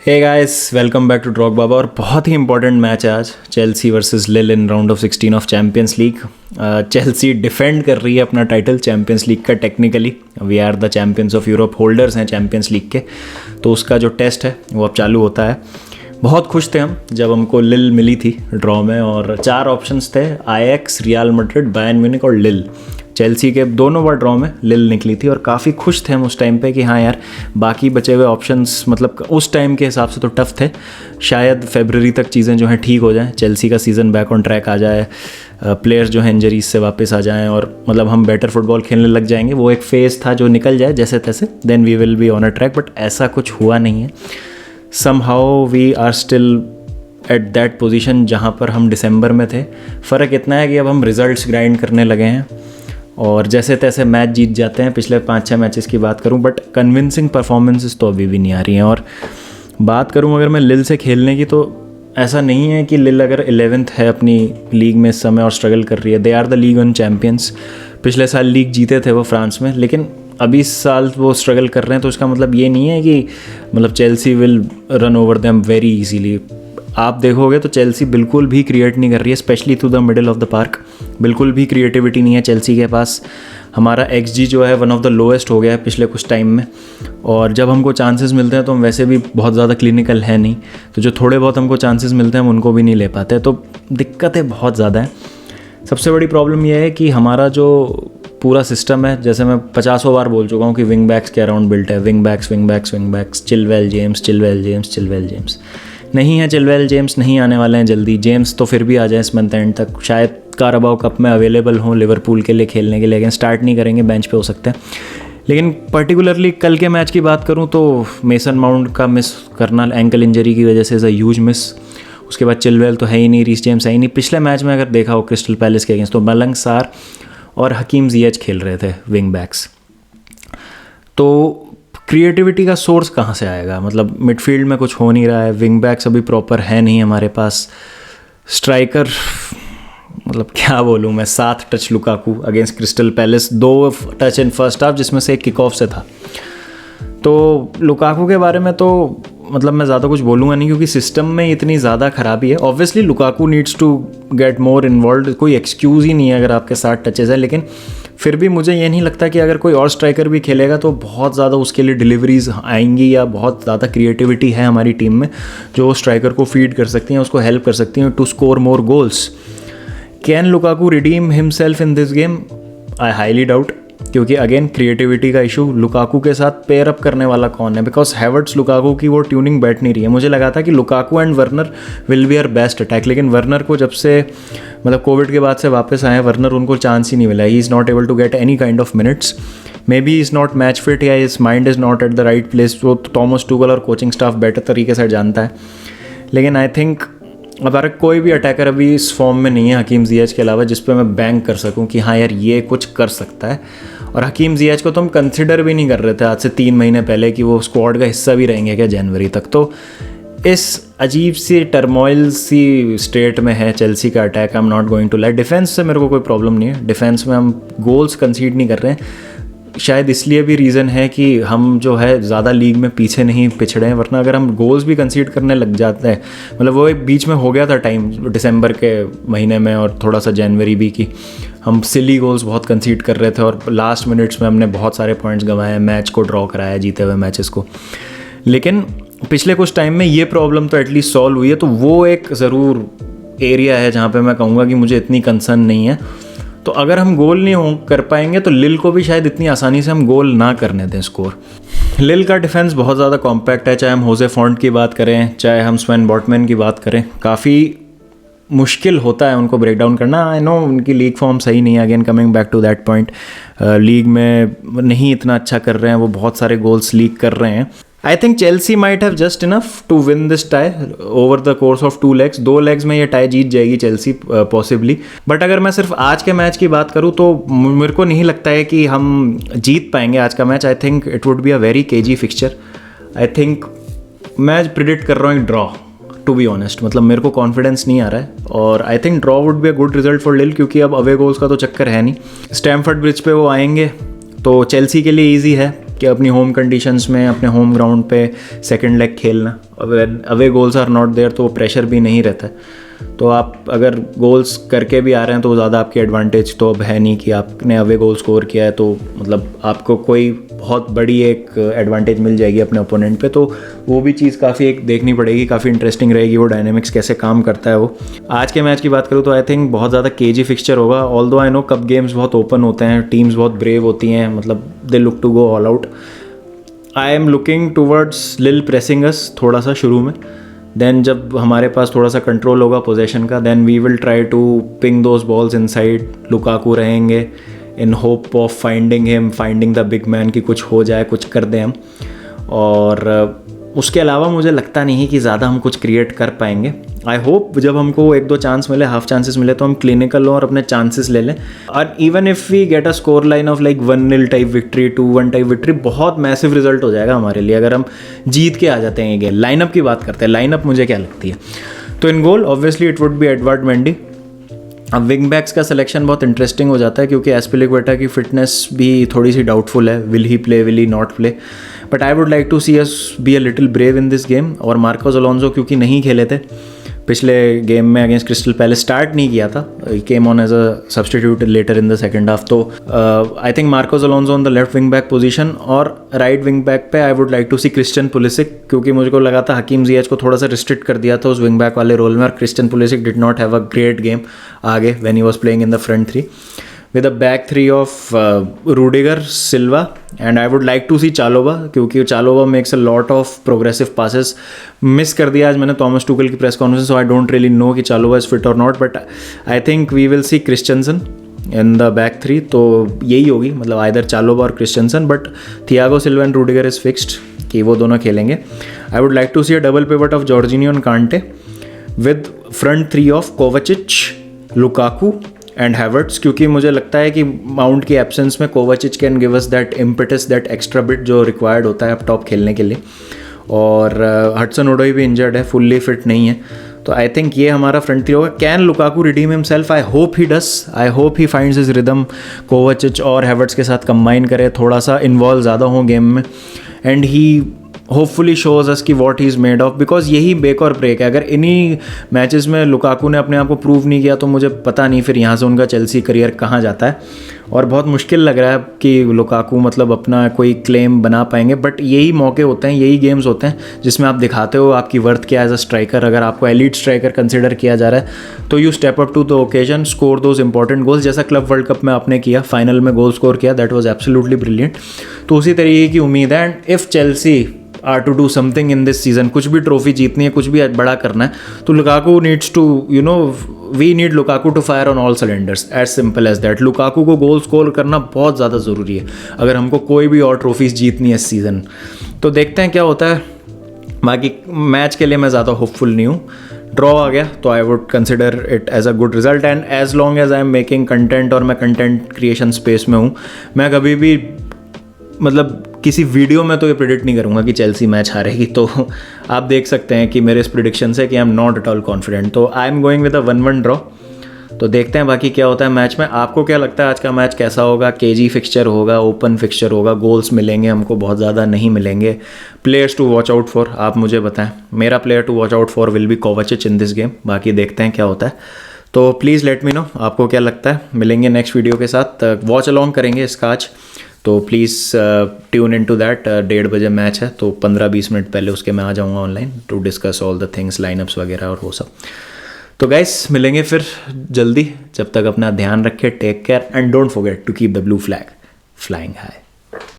Hey guys, welcome back to Drogba. और बहुत ही important match है आज, Chelsea versus Lille in round of 16 of Champions League. Chelsea defend कर रही है अपना टाइटल चैम्पियंस लीग का। Technically we are the champions of Europe, holders हैं चैम्पियंस लीग के। तो उसका जो टेस्ट है वो अब चालू होता है। बहुत खुश थे हम जब हमको लिल मिली थी ड्रॉ में, और 4 ऑप्शंस थे, आईएक्स, रियल मैड्रिड, बायर्न म्यूनिख और लिल। चेल्सी के दोनों बार ड्रॉ में लिल निकली थी और काफ़ी खुश थे हम उस टाइम पे कि हाँ यार, बाकी बचे हुए ऑप्शंस मतलब उस टाइम के हिसाब से तो टफ थे। शायद फरवरी तक चीज़ें जो हैं ठीक हो जाएं, चेल्सी का सीज़न बैक ऑन ट्रैक आ जाए, प्लेयर्स जो हैं इंजरीज से वापस आ जाएं और मतलब हम बेटर फुटबॉल खेलने लग जाएंगे। वो एक फेज़ था जो निकल जाए जैसे तैसे, then we will be on a track. But ऐसा कुछ हुआ नहीं है। Somehow we are still at that position जहाँ पर हम दिसंबर में थे। फ़र्क इतना है कि अब हम रिजल्ट्स ग्राइंड करने लगे हैं और जैसे तैसे मैच जीत जाते हैं। पिछले 5-6 मैचेस की बात करूं, बट कन्विंसिंग परफॉर्मेंसेस तो अभी भी नहीं आ रही हैं। और बात करूं अगर मैं लिल से खेलने की, तो ऐसा नहीं है कि लिल अगर 11th है अपनी लीग में इस समय और स्ट्रगल कर रही है। They are the league one champions. पिछले साल लीग जीते थे वो फ्रांस में, लेकिन अभी इस साल वो स्ट्रगल कर रहे हैं। तो इसका मतलब ये नहीं है कि मतलब Chelsea will run over them very easily. आप देखोगे तो चेल्सी बिल्कुल भी क्रिएट नहीं कर रही है, specially through the middle of the park. बिल्कुल भी क्रिएटिविटी नहीं है चेल्सी के पास। हमारा XG जो है वन ऑफ द लोएस्ट हो गया है पिछले कुछ टाइम में। और जब हमको चांसेस मिलते हैं तो हम वैसे भी बहुत ज़्यादा क्लिनिकल है नहीं, तो जो थोड़े बहुत हमको चांसेस मिलते हैं हम उनको भी नहीं ले पाते। तो दिक्कतें बहुत ज़्यादा हैं। सबसे बड़ी प्रॉब्लम यह है कि हमारा जो पूरा सिस्टम है, जैसे मैं 50 बार बोल चुका हूँ कि विंग बैक्स के अराउंड बिल्ट है। विंग बैक्स, चिलवेल जेम्स नहीं है। चिलवेल जेम्स नहीं आने वाले हैं जल्दी। जेम्स तो फिर भी आ जाए इस मंथ एंड तक, शायद कारबाओ कप में अवेलेबल हों लिवरपूल के लिए खेलने के लिए, लेकिन स्टार्ट नहीं करेंगे, बेंच पे हो सकते हैं। लेकिन पर्टिकुलरली कल के मैच की बात करूं तो मेसन माउंट का मिस करना एंकल इंजरी की वजह से इज़ अ ह्यूज मिस। उसके बाद चिलवेल तो है ही नहीं, रीस जेम्स है ही नहीं। पिछले मैच में अगर देखा हो क्रिस्टल पैलेस के अगेंस्ट, तो मलंग सार और हकीम जियच खेल रहे थे विंग बैक्स। तो क्रिएटिविटी का सोर्स कहाँ से आएगा? मतलब मिडफील्ड में कुछ हो नहीं रहा है, विंग बैक्स अभी प्रॉपर है नहीं हमारे पास। स्ट्राइकर मतलब क्या बोलूँ मैं, 7 touch Lukaku against crystal palace, 2 touch in first half जिसमें से एक किक ऑफ से था। तो लुकाकू के बारे में तो मतलब मैं ज़्यादा कुछ बोलूँगा नहीं, क्योंकि सिस्टम में इतनी ज़्यादा खराबी है। Obviously Lukaku needs to get more involve, कोई एक्सक्यूज़ ही नहीं है अगर आपके 7 टचेज़ हैं। लेकिन फिर भी मुझे ये नहीं लगता कि अगर कोई और स्ट्राइकर भी खेलेगा तो बहुत ज़्यादा उसके लिए डिलीवरीज आएंगी, या बहुत ज़्यादा क्रिएटिविटी है हमारी टीम में जो स्ट्राइकर को फीड कर सकती हैं, उसको हेल्प कर सकती हैं to score more goals. Can Lukaku redeem himself in this game? I highly doubt, क्योंकि अगेन क्रिएटिविटी का इशू। लुकाकू के साथ पेयर अप करने वाला कौन है? बिकॉज हैवर्ट्स लुकाकू की वो ट्यूनिंग बैठ नहीं रही है। मुझे लगा था कि Lukaku and Werner will be our best attack, लेकिन वर्नर को जब से मतलब कोविड के बाद से वापस आए वर्नर, उनको चांस ही नहीं मिला। He is not able to get any kind of minutes. May be is not match fit, या his mind is not at the right place. वो थॉमस टूगल और कोचिंग स्टाफ बेटर तरीके से जानता है। लेकिन आई थिंक अब कोई भी अटैकर अभी इस फॉर्म में नहीं है हकीम जियच के अलावा जिस पे मैं बैंक कर सकूं कि हाँ यार ये कुछ कर सकता है। और हकीम जियच को तो हम कंसिडर भी नहीं कर रहे थे आज से 3 महीने पहले कि वो स्क्वाड का हिस्सा भी रहेंगे क्या जनवरी तक। तो इस अजीब सी टर्मोइल सी स्टेट में है चेल्सी का अटैक। I am not going to like. Defence से मेरे को कोई प्रॉब्लम नहीं है, डिफेंस में हम गोल्स कंसीड नहीं कर रहे हैं। शायद इसलिए भी रीज़न है कि हम जो है ज़्यादा लीग में पीछे नहीं पिछड़े हैं, वरना अगर हम गोल्स भी कंसीड करने लग जाते हैं, मतलब वो एक बीच में हो गया था टाइम दिसंबर के महीने में और थोड़ा सा जनवरी भी, कि हम सिली गोल्स बहुत कंसीड कर रहे थे और लास्ट मिनट्स में हमने बहुत सारे पॉइंट्स गंवाए, मैच को ड्रॉ कराया जीते हुए मैचेस को। लेकिन पिछले कुछ टाइम में ये प्रॉब्लम तो एटलीस्ट सॉल्व हुई है। तो वो एक ज़रूर एरिया है जहाँ पे मैं कहूँगा कि मुझे इतनी कंसर्न नहीं है। तो अगर हम गोल नहीं कर पाएंगे तो लिल को भी शायद इतनी आसानी से हम गोल ना करने दें स्कोर। लिल का डिफेंस बहुत ज़्यादा कॉम्पैक्ट है, चाहे हम होजे फॉन्ट की बात करें, चाहे हम स्वेन बॉटमैन की बात करें। काफ़ी मुश्किल होता है उनको ब्रेक डाउन करना। आई नो उनकी लीग फॉर्म सही नहीं है, again coming back to that point, league में नहीं इतना अच्छा कर रहे हैं, वो बहुत सारे गोल्स लीक कर रहे हैं। I think Chelsea might have just enough to win this tie over the course of 2 legs। 2 legs में ये टाई जीत जाएगी चेल्सी पॉसिबली। बट अगर मैं सिर्फ आज के मैच की बात करूँ तो मेरे को नहीं लगता है कि हम जीत पाएंगे आज का match. I think it would be a very KG fixture. I think मैं प्रिडिक्ट कर रहा हूँ ड्रॉ, टू बी ऑनेस्ट। मतलब मेरे को कॉन्फिडेंस नहीं आ रहा है और I think draw would be a good result for लिल, क्योंकि अब अवे गोल्स का तो चक्कर है नहीं। स्टैमफर्ड ब्रिज पे वो आएंगे तो चेल्सी के लिए ईजी है। कि अपनी होम कंडीशंस में अपने होम ग्राउंड पे सेकंड लेग खेलना, away goals are not there तो प्रेशर भी नहीं रहता है। तो आप अगर गोल्स करके भी आ रहे हैं तो ज़्यादा आपकी एडवांटेज तो अब है नहीं कि आपने अवे गोल स्कोर किया है, तो मतलब आपको कोई बहुत बड़ी एक एडवांटेज मिल जाएगी अपने ओपोनेंट पे। तो वो भी चीज़ काफ़ी एक देखनी पड़ेगी, काफ़ी इंटरेस्टिंग रहेगी वो डायनेमिक्स कैसे काम करता है वो। आज के मैच की बात करूँ तो आई थिंक बहुत ज़्यादा केजी फिक्सचर होगा। Although I know cup games बहुत ओपन होते हैं, टीम्स बहुत ब्रेव होती हैं, मतलब they look to go all out. I am looking towards Lille pressing us थोड़ा सा शुरू में, देन जब हमारे पास थोड़ा सा कंट्रोल होगा पोजेशन का, then we will try to ping those balls inside. Lukaku रहेंगे in hope of finding him, finding the big man, कि कुछ हो जाए, कुछ कर दें हम। और उसके अलावा मुझे लगता नहीं है कि ज़्यादा हम कुछ क्रिएट कर पाएंगे। आई होप जब हमको 1-2 चांस मिले, हाफ चांसेस मिले, तो हम क्लिनिकल हों और अपने चांसेस ले लें। और even if we get a score line of like 1-0 type victory, 2-1 type victory, बहुत मैसिव रिजल्ट हो जाएगा हमारे लिए अगर हम जीत के आ जाते हैं ये गेम। लाइनअप की बात करते हैं, लाइनअप मुझे क्या लगती है। तो in goal obviously it would be Edouard Mendy. अब विंग बैक्स का सिलेक्शन बहुत इंटरेस्टिंग हो जाता है क्योंकि एस्पिलिक्वेटा की फिटनेस भी थोड़ी सी डाउटफुल है। Will he play, will he not play, but I would like to see us be a little brave in this game. और मार्कोस अलोंसो क्योंकि नहीं खेले थे पिछले गेम में अगेंस्ट क्रिस्टल पैलेस, स्टार्ट नहीं किया था, came on as a substitute later in the second half. तो I think Marcos Alonso on the left wing back position, और राइट विंग बैक पे I would like to see Christian Pulisic, क्योंकि मुझे को लगा था हकीम जियाच को थोड़ा सा रिस्ट्रिक्ट कर दिया था उस विंग बैक वाले रोल में, और Christian Pulisic did not have a great game आगे when he was playing in the front three with a back three of Rudiger, Silva, and I would like to see Chalobah, क्योंकि Chalobah makes a lot of progressive passes। Miss कर दिया आज मैंने Thomas Tuchel की press conference, so I don't really know कि Chalobah is fit or not, but I think we will see Christensen in the back three। तो यही होगी, मतलब either Chalobah और Christensen, but Thiago Silva and Rudiger is fixed कि वो दोनों खेलेंगे। I would like to see a double pivot of Jorginho and Kante with front three of Kovacic, Lukaku and Havertz, क्योंकि मुझे लगता है कि माउंट की एब्सेंस में कोवाचिच can give us that impetus, that extra bit जो रिक्वायर्ड होता है अप टॉप खेलने के लिए। और हडसन ओडोई भी इंजर्ड है, फुल्ली फिट नहीं है, तो आई थिंक ये हमारा फ्रंट थ्री होगा। Can Lukaku redeem himself? I hope he does, I hope he finds his rhythm, कोवाचिच और हैवर्ट्स के साथ कंबाइन करे, थोड़ा सा इन्वॉल्व ज़्यादा हो गेम में, and he hopefully shows us कि what he is made of, because यही बेक और ब्रेक है। अगर इन्हीं मैचेस में लुकाकू ने अपने आप को प्रूव नहीं किया तो मुझे पता नहीं फिर यहाँ से उनका चेल्सी करियर कहाँ जाता है। और बहुत मुश्किल लग रहा है कि लुकाकू मतलब अपना कोई क्लेम बना पाएंगे, बट यही मौके होते हैं, यही गेम्स होते हैं जिसमें आप दिखाते हो आपकी वर्थ क्या एज अ स्ट्राइकर। अगर आपको एलीट स्ट्राइकर कंसिडर किया जा रहा है तो you step up to the occasion, score those important goals, जैसा क्लब वर्ल्ड कप में आपने किया, फाइनल में गोल स्कोर किया, दैट वॉज एब्सोल्युटली ब्रिलियंट। तो उसी तरीके की उम्मीद है। And if Chelsea are to do something in this season, कुछ भी ट्रॉफी जीतनी है, कुछ भी बड़ा करना है, तो Lukaku needs to, you know, we need Lukaku to fire on all cylinders, as simple as that. Lukaku को गोल स्कोर करना बहुत ज़्यादा ज़रूरी है अगर हमको कोई भी और ट्रॉफीज जीतनी है इस सीज़न। तो देखते हैं क्या होता है। बाकी मैच के लिए मैं ज़्यादा होपफुल नहीं हूँ। ड्रॉ आ गया तो I would consider it as a good result, and as long as I am making content और मैं कंटेंट क्रिएशन स्पेस में हूँ, मैं कभी भी मतलब किसी वीडियो में तो ये प्रिडिक्ट नहीं करूँगा कि चेल्सी मैच हारेगी। तो आप देख सकते हैं कि मेरे इस प्रिडिक्शन से कि I am not at all confident. तो I am going with a 1-1 draw. तो देखते हैं बाकी क्या होता है मैच में। आपको क्या लगता है आज का मैच कैसा होगा? केजी फिक्सचर होगा, ओपन फिक्सचर होगा, गोल्स मिलेंगे हमको, बहुत ज़्यादा नहीं मिलेंगे? Players to watch out for आप मुझे बताएं। मेरा player to watch out for will be Kovacic in this game. बाकी देखते हैं क्या होता है। तो प्लीज़ लेट मी नो आपको क्या लगता है। मिलेंगे नेक्स्ट वीडियो के साथ, वॉच अलॉन्ग करेंगे इसका आज, तो please tune in to that. 1:30 बजे मैच है, तो 15-20 मिनट पहले उसके मैं आ जाऊँगा online to discuss all the things, lineups वगैरह और वो सब। तो गाइस मिलेंगे फिर जल्दी, जब तक अपना ध्यान रखें, take care and don't forget to keep the blue flag flying high.